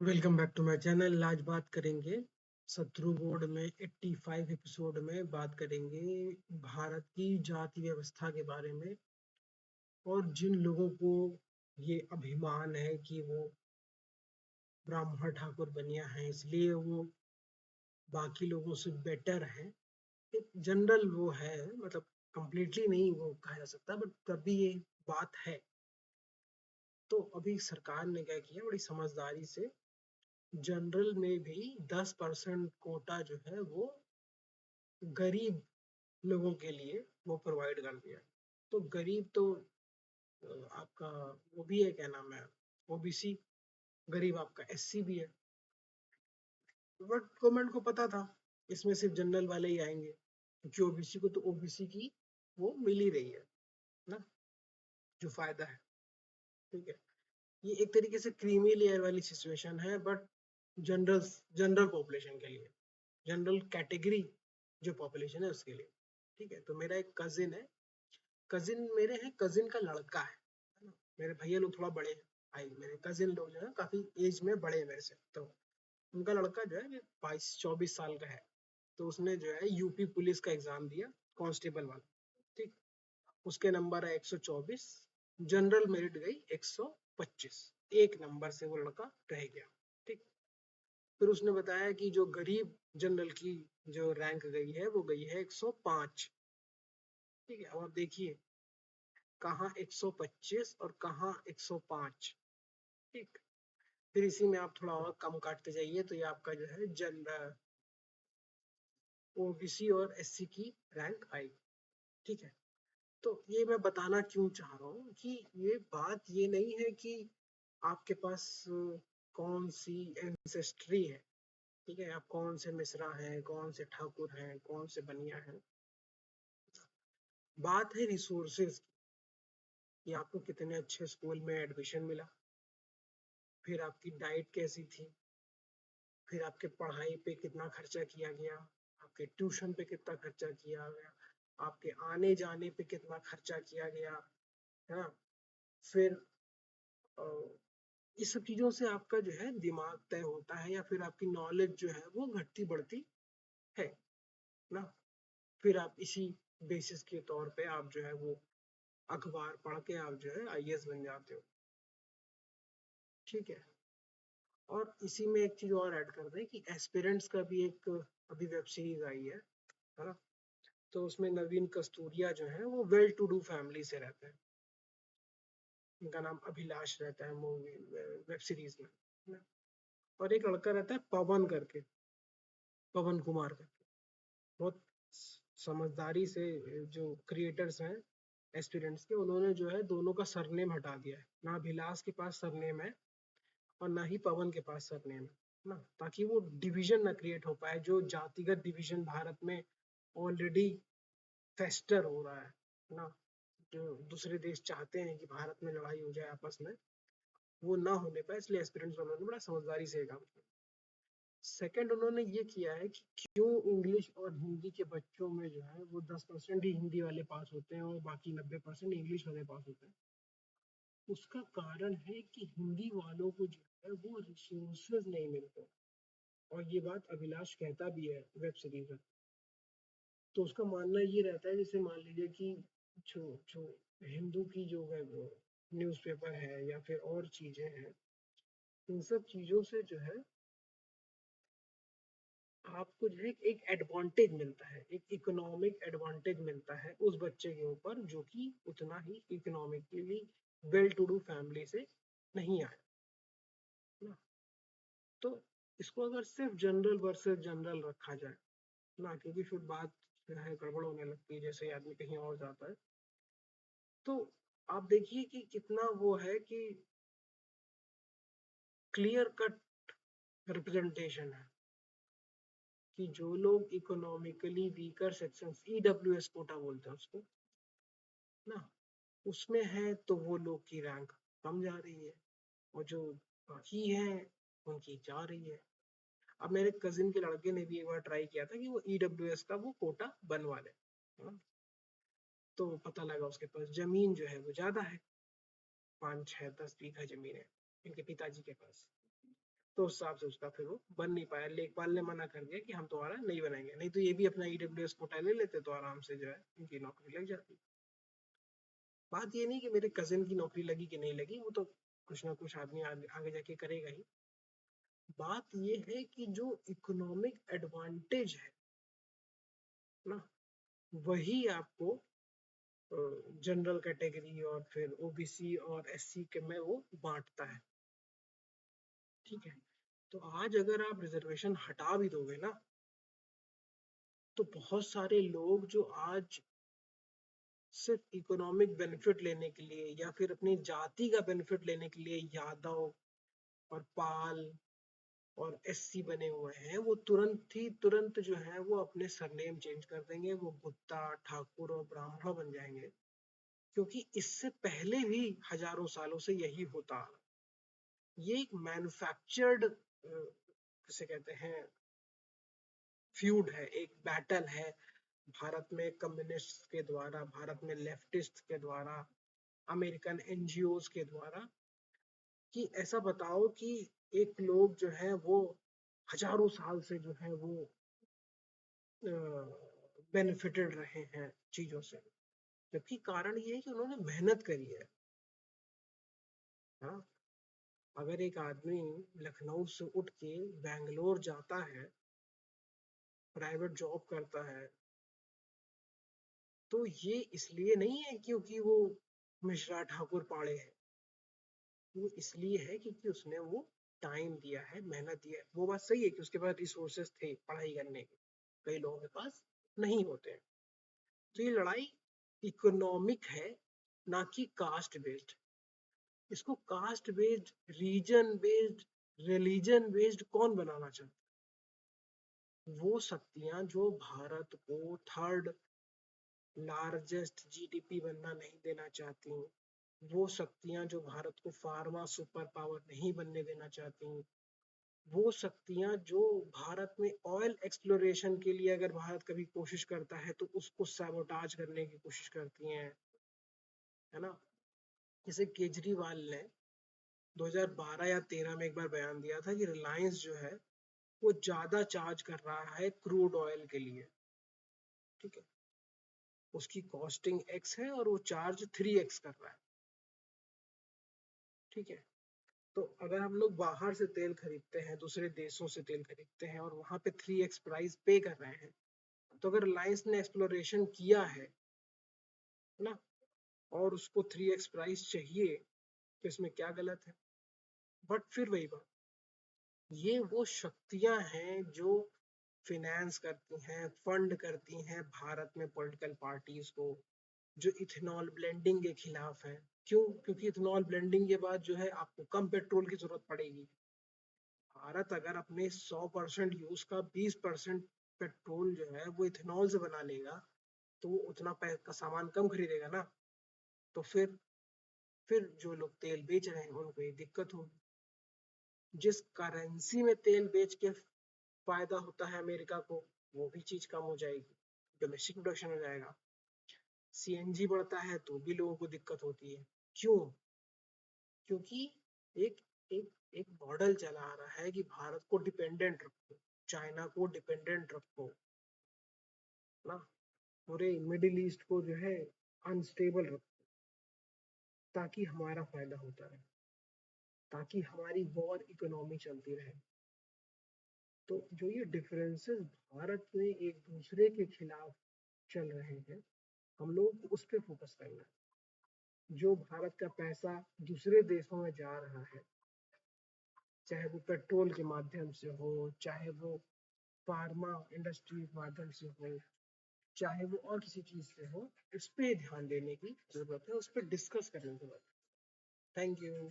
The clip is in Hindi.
Welcome back to my channel. आज बात करेंगे शत्रु बोर्ड में 85 एपिसोड में बात करेंगे भारत की जाति व्यवस्था के बारे में। और जिन लोगों को ये अभिमान है कि वो ब्राह्मण ठाकुर बनिया है इसलिए वो बाकी लोगों से बेटर है, एक जनरल वो है, मतलब कंप्लीटली नहीं वो कहा जा सकता, बट तब भी ये बात है। तो अभी सरकार ने क्या किया, बड़ी समझदारी से जनरल में भी 10% कोटा जो है वो गरीब लोगों के लिए वो प्रोवाइड कर दिया। तो गरीब तो आपका वो भी है, क्या नाम है, ओबीसी। गरीब आपका एससी भी है। बट गवर्नमेंट को पता था इसमें सिर्फ जनरल वाले ही आएंगे, क्योंकि ओबीसी को तो ओबीसी की वो मिल ही रही है ना, जो फायदा है। ठीक है, ये एक तरीके से क्रीमी लेयर वाली सिचुएशन है, बट जनरल जनरल पॉपुलेशन के लिए, जनरल कैटेगरी जो पॉपुलेशन है उसके लिए। ठीक है, तो मेरा एक कजिन है, कजिन मेरे हैं, कजिन का लड़का है ना। मेरे भैया लोग थोड़ा बड़े हैं, भाई मेरे कजिन लोग जो है काफी एज में बड़े हैं मेरे से। तो उनका लड़का जो है 22-24 साल का है। तो उसने जो है यूपी पुलिस का एग्जाम दिया, कांस्टेबल वाला। ठीक, उसके नंबर है 124, जनरल मेरिट गई 125, एक नंबर से वो लड़का रह गया। ठीक, फिर उसने बताया कि जो गरीब जनरल की जो रैंक गई है वो गई है 105। ठीक है, अब आप देखिए कहाँ 125 और कहाँ 105। ठीक, फिर इसी में आप थोड़ा और कम काटते जाइए तो ये आपका जो है जनरल ओबीसी और एससी की रैंक आई। ठीक है, तो ये मैं बताना क्यों चाह रहा हूँ कि ये बात ये नहीं है कि आपके पास कौन सी एंसेस्ट्री है। ठीक है, आप कौन से मिश्रा हैं, कौन से ठाकुर हैं, कौन से बनिया हैं। बात है रिसोर्सेज की, कि आपको कितने अच्छे स्कूल में एडमिशन मिला, फिर आपकी डाइट कैसी थी, फिर आपके पढ़ाई पे कितना खर्चा किया गया, आपके ट्यूशन पे कितना खर्चा किया गया, आपके आने जाने पे कितना खर्चा किया गया, है ना। फिर अ, इस सब चीजों से आपका जो है दिमाग तय होता है, या फिर आपकी नॉलेज जो है वो घटती बढ़ती है ना। फिर आप इसी बेसिस के तौर पे आप जो है वो अखबार पढ़ के आप जो है आईएएस बन जाते हो। ठीक है, और इसी में एक चीज और ऐड कर दें कि एस्पिरेंट्स का भी एक अभी वेब सीरीज आई है ना। तो उसमें नवीन कस्तूरिया जो है वो वेल टू डू फैमिली से रहते हैं। उनका नाम अभिलाष रहता है मूवी वेब सीरीज में, है ना। और एक लड़का रहता है पवन करके, पवन कुमार करके। बहुत समझदारी से जो क्रिएटर्स हैं एस्पिरेंट्स के, उन्होंने जो है दोनों का सरनेम हटा दिया है। ना अभिलाष के पास सरनेम है और ना ही पवन के पास सरनेम है ना, ताकि वो डिवीजन ना क्रिएट हो पाए, जो जातिगत डिवीजन भारत में ऑलरेडी फेस्टर हो रहा है ना। जो दूसरे देश चाहते हैं कि भारत में लड़ाई हो जाए आपस में, वो ना होने पाए, इसलिए एस्पिरेंट्स वालों ने बड़ा समझदारी से काम किया। सेकंड, उन्होंने ये किया है कि क्यों इंग्लिश और हिंदी के बच्चों में जो है वो 10% ही हिंदी वाले पास होते हैं और बाकी 90% इंग्लिश वाले पास होते हैं। उसका कारण है कि हिंदी वालों को जो है वो रिसोर्सेज नहीं मिलते। और ये बात अभिलाष कहता भी है वेब सीरीज में। तो उसका मानना ये रहता है, जैसे मान लीजिए कि जो जो हिंदू की जो है वो न्यूज़पेपर है या फिर और चीजें हैं, इन सब चीजों से जो है आपको जो है एक एडवांटेज मिलता है, एक इकोनॉमिक एडवांटेज मिलता है उस बच्चे के ऊपर जो कि उतना ही economically well to do family से नहीं आया ना। तो इसको अगर सिर्फ जनरल वर्सेस जनरल रखा जाए ना, क्योंकि फिर बात जो है गड़बड़ होने लगती है जैसे आदमी कहीं और जाता है। तो आप देखिए कि कितना वो है कि क्लियर कट रिप्रेजेंटेशन है कि जो लोग economically weaker sections, EWS quota बोलते हैं उसको ना, उसमें है तो वो लोग की रैंक कम जा रही है, और जो बाकी है उनकी जा रही है। अब मेरे कजिन के लड़के ने भी एक बार ट्राई किया था कि वो ईडब्ल्यूएस का वो कोटा बनवा ले, है ना? तो पता लगा उसके पास जमीन जो है वो ज्यादा है, 5-6-10 बीघा जमीन है इनके पिताजी के पास। तो उस हिसाब से उसका फिर वो बन नहीं पाया। लेखपाल ने मना कर दिया कि हम तुम्हारा नहीं बनाएंगे, नहीं तो ये भी अपना ईडब्ल्यूएस कोटा ले लेते तो आराम से जो है इनकी नौकरी लग जाती। बात ये नहीं कि मेरे कजिन की नौकरी लगी कि नहीं लगी, वो तो कुछ ना कुछ आदमी आगे जाके करेगा ही। बात ये है कि जो इकोनॉमिक एडवांटेज है ना, वही आपको जनरल कैटेगरी और फिर ओबीसी और एससी के में वो बांटता है। ठीक है, तो आज अगर आप रिजर्वेशन हटा भी दोगे ना, तो बहुत सारे लोग जो आज सिर्फ इकोनॉमिक बेनिफिट लेने के लिए या फिर अपनी जाति का बेनिफिट लेने के लिए यादव और पाल और एससी बने हुए हैं, वो तुरंत जो है वो अपने सरनेम चेंज कर देंगे, वो गुप्ता, ठाकुर और ब्राह्मण बन जाएंगे, क्योंकि इससे पहले भी हजारों सालों से यही होता आ रहा है। ये एक मैन्युफैक्चर्ड किसे कहते हैं फ्यूड है, एक बैटल है भारत में कम्युनिस्ट के द्वारा, भारत में लेफ्टिस्ट के द्वारा, अमेरिकन एनजीओज के द्वारा, कि ऐसा बताओ कि एक लोग जो है वो हजारों साल से जो है वो बेनिफिटेड रहे हैं चीजों से, जबकि कारण ये है कि उन्होंने मेहनत करी है। हाँ, अगर एक आदमी लखनऊ से उठ के बैंगलोर जाता है, प्राइवेट जॉब करता है, तो ये इसलिए नहीं है क्योंकि वो मिश्रा ठाकुर पाड़े है, वो इसलिए है क्योंकि उसने वो टाइम दिया है, मेहनत दिया है। वो बात सही है कि उसके पास रिसोर्सेस थे पढ़ाई करने के, कई लोगों के पास नहीं होते हैं। तो ये लड़ाई इकोनॉमिक है, ना कि कास्ट बेस्ड। इसको caste based, region based, religion based कौन बनाना चाहता है? वो शक्तियां जो भारत को थर्ड लार्जेस्ट जीडीपी बनना नहीं देना चाहती, वो शक्तियां जो भारत को फार्मा सुपर पावर नहीं बनने देना चाहती, वो शक्तियां जो भारत में ऑयल एक्सप्लोरेशन के लिए अगर भारत कभी कोशिश करता है तो उसको सैबोटाज करने की कोशिश करती हैं, है ना। जैसे केजरीवाल ने 2012 या 13 में एक बार बयान दिया था कि रिलायंस जो है वो ज्यादा चार्ज कर रहा है क्रूड ऑयल के लिए। ठीक है, उसकी कॉस्टिंग एक्स है और वो चार्ज 3x कर रहा है। ठीक है, तो अगर हम लोग बाहर से तेल खरीदते हैं, दूसरे देशों से तेल खरीदते हैं और वहां पे 3x प्राइस पे कर रहे हैं, तो अगर रिलायंस ने एक्सप्लोरेशन किया है ना, और उसको 3x प्राइस चाहिए, तो इसमें क्या गलत है? बट फिर वही बात, ये वो शक्तियां हैं जो फिनेंस करती हैं, फंड करती हैं भारत में पॉलिटिकल पार्टीज को, जो इथेनॉल ब्लेंडिंग के खिलाफ है। क्यों? क्योंकि इथेनॉल ब्लेंडिंग के बाद जो है आपको कम पेट्रोल की जरूरत पड़ेगी। भारत अगर अपने 100% यूज का 20% पेट्रोल जो है वो इथेनॉल से बना लेगा, तो वो उतना का सामान कम खरीदेगा ना, तो फिर जो लोग तेल बेच रहे हैं उनको ये दिक्कत होगी। जिस करेंसी में तेल बेच के फायदा होता है अमेरिका को, वो भी चीज कम हो जाएगी, डोमेस्टिक प्रोडक्शन हो जाएगा। सीएनजी बढ़ता है तो भी लोगों को दिक्कत होती है। क्यों? क्योंकि एक एक एक मॉडल चला आ रहा है कि भारत को डिपेंडेंट रखो, चाइना को डिपेंडेंट रखो ना, पूरे मिडिल ईस्ट को जो है अनस्टेबल रखो, ताकि हमारा फायदा होता रहे, ताकि हमारी वॉर इकोनॉमी चलती रहे। तो जो ये डिफरेंसेस भारत में एक दूसरे के खिलाफ चल रहे हैं, हम लोग उस पर फोकस करना है। जो भारत का पैसा दूसरे देशों में जा रहा है, चाहे वो पेट्रोल के माध्यम से हो, चाहे वो फार्मा इंडस्ट्री के माध्यम से हो, चाहे वो और किसी चीज से हो, उस पर ध्यान देने की जरूरत है, उस पर डिस्कस करने की जरूरत है। Thank you.